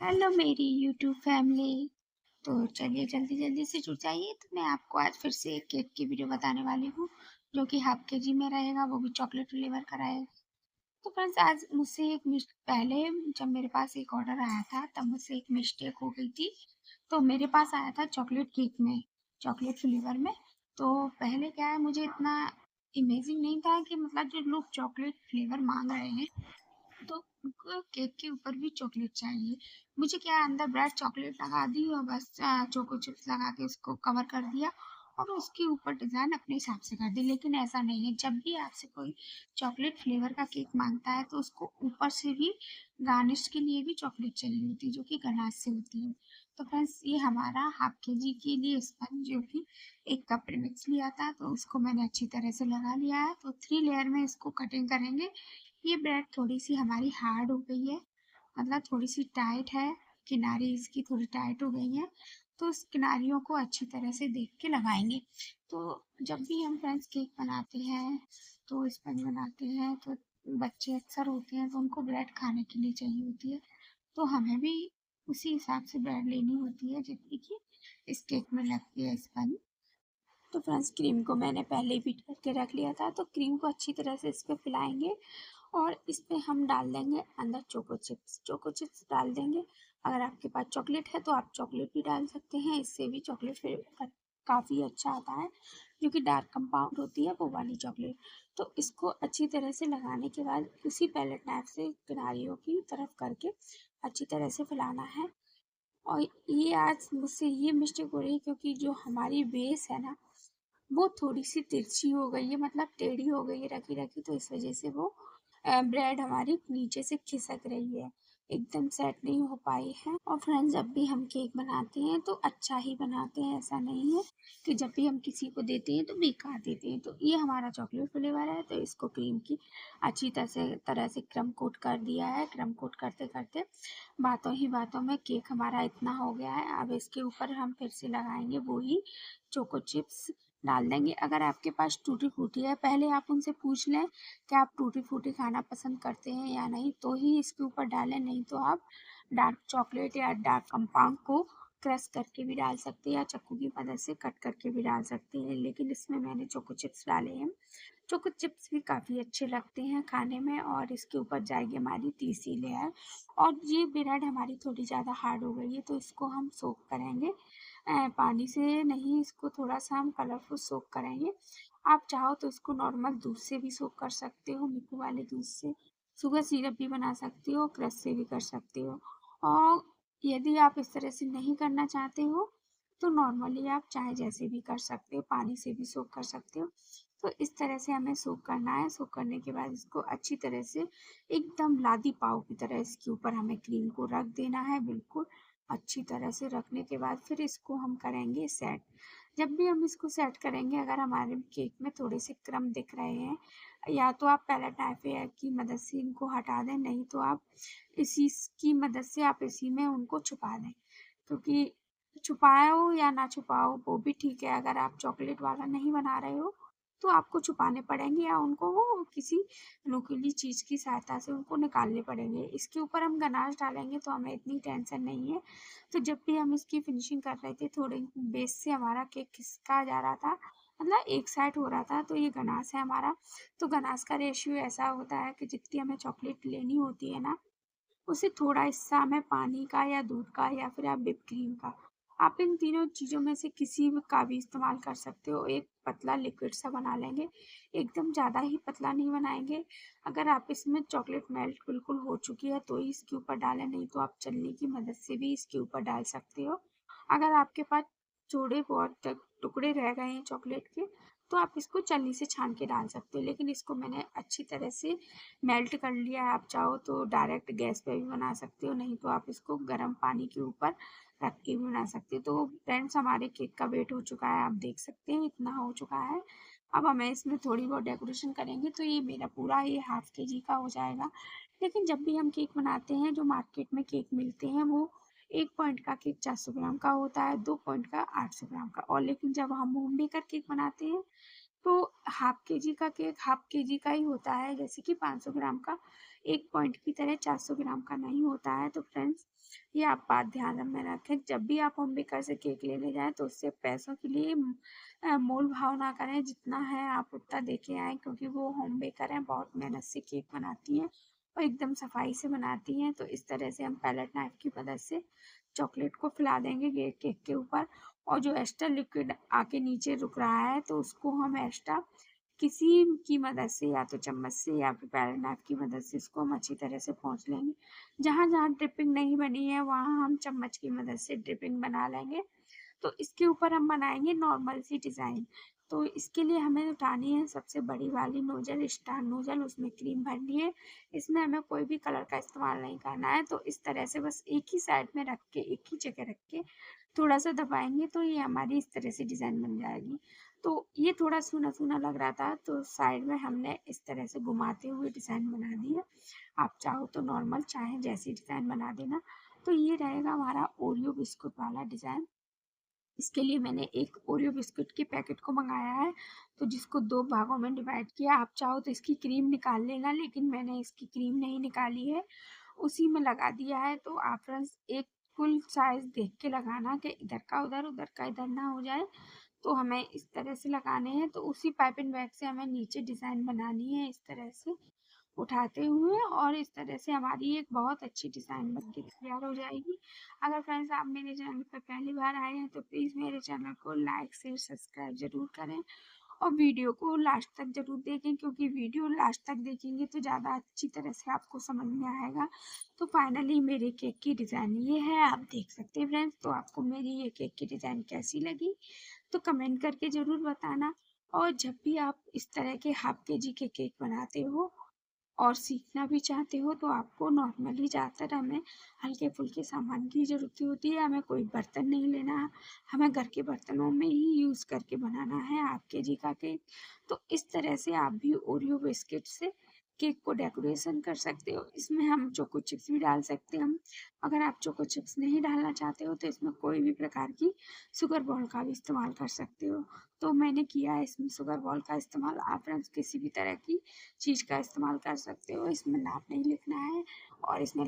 Hello मेरी YouTube family. तो चलिए जल्दी जल्दी से जुड़ जाइए। तो मैं आपको आज फिर से एक केक की वीडियो बताने वाली हूँ जो कि हाफ के जी में रहेगा, वो भी चॉकलेट फ्लेवर का रहेगा। तो फ्रेंड्स आज मुझसे एक पहले जब मेरे पास एक ऑर्डर आया था तब मुझसे एक मिस्टेक हो गई थी। तो मेरे पास आया था चॉकलेट केक में, चॉकलेट फ्लेवर में। तो पहले क्या है, मुझे इतना इमेजिंग नहीं था कि मतलब जो लोग चॉकलेट फ्लेवर मांग रहे हैं तो उनको केक के ऊपर भी चॉकलेट चाहिए। मुझे क्या है, अंदर ब्राइट चॉकलेट लगा दी और बस चोको चिप्स लगा के उसको कवर कर दिया और उसके ऊपर डिज़ाइन अपने हिसाब से कर दी। लेकिन ऐसा नहीं है, जब भी आपसे कोई चॉकलेट फ्लेवर का केक मांगता है तो उसको ऊपर से भी गार्निश के लिए भी चॉकलेट चाहिए होती है, जो कि गनाश से होती है। तो फ्रेंड्स ये हमारा हाफ के जी के लिए स्पंज जो कि एक कप प्रीमिक्स लिया था, तो उसको मैंने अच्छी तरह से लगा लिया है। तो 3 लेयर में इसको कटिंग करेंगे। ये ब्रेड थोड़ी-सी हमारी हार्ड हो गई है, मतलब थोड़ी-सी टाइट है, किनारी इसकी थोड़ी टाइट हो गई हैं, तो उस किनारियों को अच्छी तरह से देख के लगाएँगे। तो जब भी हम फ्रेंड्स केक बनाते हैं, तो स्पंज बनाते हैं, तो बच्चे अक्सर होते हैं तो उनको ब्रेड खाने के लिए चाहिए होती है, तो हमें भी उसी हिसाब से ब्रेड लेनी होती है जितनी कि इस केक में लगती है स्पंज। तो फ्रेंड्स क्रीम को मैंने पहले ही बीट करके रख लिया था, तो क्रीम को अच्छी तरह से इस पे फैलाएँगे और इस पे हम डाल देंगे अंदर चोको चिप्स। चोको चिप्स डाल देंगे। अगर आपके पास चॉकलेट है तो आप चॉकलेट भी डाल सकते हैं, इससे भी चॉकलेट फ्लेवर काफ़ी अच्छा आता है, जो कि डार्क कंपाउंड होती है वो वाली चॉकलेट। तो इसको अच्छी तरह से लगाने के बाद उसी पैलेट नाइफ से किनारियों की तरफ करके अच्छी तरह से फैलाना है। और ये आज मुझसे ये मिस्टेक हो रही है क्योंकि जो हमारी बेस है ना, वो थोड़ी-सी तिरछी हो गई है, मतलब टेढ़ी हो गई है रखी-रखी, तो इस वज़ह से वो ब्रेड हमारी नीचे से खिसक रही है, एकदम सेट नहीं हो पाई है। और फ्रेंड्स जब भी हम केक बनाते हैं तो अच्छा ही बनाते हैं, ऐसा नहीं है कि जब भी हम किसी को देते हैं तो बेकार देते हैं। तो ये हमारा चॉकलेट फ्लेवर है, तो इसको क्रीम की अच्छी तरह से क्रम कोट कर दिया है। क्रम कोट करते-करते बातों ही बातों में केक हमारा इतना हो गया है। अब इसके ऊपर हम फिर से लगाएँगे वही चोको चिप्स डाल देंगे। अगर आपके पास टूटी फ्रूटी है, पहले आप उनसे पूछ लें कि आप टूटी फ्रूटी खाना पसंद करते हैं या नहीं, तो ही इसके ऊपर डालें, नहीं तो आप डार्क चॉकलेट या डार्क कंपाउंड को क्रश करके भी डाल सकते हैं या चाकू की मदद से कट करके भी डाल सकते हैं। लेकिन इसमें मैंने चोको चिप्स डाले हैं। चोको चिप्स भी काफ़ी अच्छे लगते हैं खाने में और इसके ऊपर जाएगी हमारी तीसरी लेयर। और ये ब्रेड हमारी थोड़ी ज़्यादा हार्ड हो गई है, तो इसको हम सोक करेंगे। पानी से नहीं, इसको थोड़ा-सा हम कलरफुल सोक करेंगे। आप चाहो तो इसको नॉर्मल दूध से भी सोक कर सकते हो, नींबू वाले दूध से। शुगर सिरप भी बना सकते हो, क्रश से भी कर सकते हो। और यदि आप इस तरह से नहीं करना चाहते हो, तो नॉर्मली आप चाहे जैसे भी कर सकते हो, पानी से भी सोक कर सकते हो। तो इस तरह से हमें सोक करना है। सोक करने के बाद इसको अच्छी तरह से एकदम लादी पाव की तरह इसके ऊपर हमें क्रीम को रख देना है, बिल्कुल अच्छी तरह से रखने के बाद फिर इसको हम करेंगे सेट। जब भी हम इसको सेट करेंगे, अगर हमारे केक में थोड़े से क्रम्ब दिख रहे हैं, या तो आप पैलेट नाइफ़ की मदद से इनको हटा दें, नहीं तो आप इसी की मदद से आप इसी में उनको छुपा दें। क्योंकि छुपाओ या ना छुपाओ वो भी ठीक है, अगर आप चॉकलेट वाला नहीं बना रहे हो, तो आपको छुपाने पड़ेंगे या उनको वो किसी नुकीली चीज़ की सहायता से उनको निकालने पड़ेंगे। इसके ऊपर हम गनाश डालेंगे तो हमें इतनी टेंशन नहीं है। तो जब भी हम इसकी फिनिशिंग कर रहे थे, थोड़े बेस से हमारा केक खिसका जा रहा था, मतलब एक साइड हो रहा था, तो ये गनाश है हमारा। तो गनाश का रेशियो ऐसा होता है कि जितनी हमें चॉकलेट लेनी होती है ना, उससे थोड़ा हिस्सा हमें पानी का या दूध का या फिर आप व्हिप क्रीम का, आप इन तीनों चीज़ों में से किसी भी का भी इस्तेमाल कर सकते हो। एक पतला लिक्विड सा बना लेंगे, एकदम ज़्यादा ही पतला नहीं बनाएँगे। अगर आप इसमें चॉकलेट मेल्ट बिल्कुल हो चुकी है तो ही इसके ऊपर डालें, नहीं तो आप छलनी की मदद से भी इसके ऊपर डाल सकते हो। अगर आपके पास थोड़े बहुत टुकड़े रह गए हैं चॉकलेट के, तो आप इसको छलनी से छान के डाल सकते हो। लेकिन इसको मैंने अच्छी तरह से मेल्ट कर लिया है। आप चाहो तो डायरेक्ट गैस पे भी बना सकते हो, नहीं तो आप इसको गर्म पानी के ऊपर रख के भी बना सकते हो। तो फ्रेंड्स हमारे केक का वेट हो चुका है, आप देख सकते हैं इतना हो चुका है। अब हमें इसमें थोड़ी बहुत डेकोरेशन करेंगे तो ये मेरा पूरा ये हाफ के जी का हो जाएगा। लेकिन जब भी हम केक बनाते हैं, जो मार्केट में केक मिलते हैं वो 1 पॉइंट का केक 400 ग्राम का होता है, 2 पॉइंट का 800 ग्राम का। और लेकिन जब हम होम बेकर केक बनाते हैं तो हाफ के जी का केक हाफ के जी का ही होता है, जैसे कि 500 ग्राम का एक पॉइंट की तरह 400 ग्राम का नहीं होता है। तो फ्रेंड्स, ये आप बात ध्यान में रखें, जब भी आप होम बेकर से केक लेने जाएं तो उससे पैसों के लिए मोल भाव ना करें, जितना है आप उतना दे के आएँ, क्योंकि वो होम बेकर हैं, बहुत मेहनत से केक बनाती हैं और एकदम सफाई से बनाती हैं। तो इस तरह से हम पैलेट नाइफ की मदद से चॉकलेट को फैला देंगे केक के ऊपर, और जो एक्स्ट्रा लिक्विड आके नीचे रुक रहा है तो उसको हम एक्स्ट्रा किसी की मदद से, या तो चम्मच से या फिर पैरेट नाइफ की मदद से, इसको हम अच्छी तरह से पोंछ लेंगे। जहाँ जहाँ ड्रिपिंग नहीं बनी है वहाँ हम चम्मच की मदद से ड्रिपिंग बना लेंगे। तो इसके ऊपर हम बनाएंगे नॉर्मल सी डिज़ाइन। तो इसके लिए हमें उठानी है सबसे बड़ी वाली नोजल, स्टार नोजल, उसमें क्रीम भरनी है। इसमें हमें कोई भी कलर का इस्तेमाल नहीं करना है। तो इस तरह से बस एक ही साइड में रख के, एक ही जगह रख के थोड़ा सा दबाएंगे तो ये हमारी इस तरह से डिज़ाइन बन जाएगी। तो ये थोड़ा सूना सूना लग रहा था, तो साइड में हमने इस तरह से घुमाते हुए डिज़ाइन बना दी है। आप चाहो तो नॉर्मल, चाहे जैसी डिज़ाइन बना देना। तो ये रहेगा हमारा ओरियो बिस्कुट वाला डिज़ाइन। इसके लिए मैंने एक ओरियो बिस्कुट के पैकेट को मंगाया है, तो जिसको 2 भागों में डिवाइड किया। आप चाहो तो इसकी क्रीम निकाल लेना, लेकिन मैंने इसकी क्रीम नहीं निकाली है, उसी में लगा दिया है। तो आप फ्रेंड्स एक फुल साइज़ देख के लगाना कि इधर का उधर का इधर ना हो जाए। तो हमें इस तरह से लगाने हैं। तो उसी पाइपिंग बैग से हमें नीचे डिज़ाइन बनानी है इस तरह से उठाते हुए, और इस तरह से हमारी एक बहुत अच्छी डिज़ाइन बन के तैयार हो जाएगी। अगर फ्रेंड्स आप मेरे चैनल पर पहली बार आए हैं तो प्लीज़ मेरे चैनल को लाइक शेयर सब्सक्राइब ज़रूर करें, और वीडियो को लास्ट तक ज़रूर देखें, क्योंकि वीडियो लास्ट तक देखेंगे तो ज़्यादा अच्छी तरह से आपको समझ में आएगा। तो फाइनली मेरे केक की डिज़ाइन ये है, आप देख सकते हैं फ्रेंड्स। तो आपको मेरी ये केक की डिज़ाइन कैसी लगी तो कमेंट करके ज़रूर बताना। और जब भी आप इस तरह के हाफ के जी के केक बनाते हो और सीखना भी चाहते हो तो आपको नॉर्मली ज़्यादातर हमें हल्के फुल्के सामान की ज़रूरत होती है। हमें कोई बर्तन नहीं लेना, हमें घर के बर्तनों में ही यूज़ करके बनाना है हाफ के जी का केक। तो इस तरह से आप भी ओरियो बिस्किट से केक को डेकोरेशन कर सकते हो। इसमें हम चोको चिप्स भी डाल सकते हैं। हम अगर आप चोको चिप्स नहीं डालना चाहते हो तो इसमें कोई भी प्रकार की शुगर बॉल का भी इस्तेमाल कर सकते हो। तो मैंने किया है इसमें शुगर बॉल का इस्तेमाल। आप फ्रेंड्स किसी भी तरह की चीज़ का इस्तेमाल कर सकते हो। इसमें नाप नहीं लिखना है, और इसमें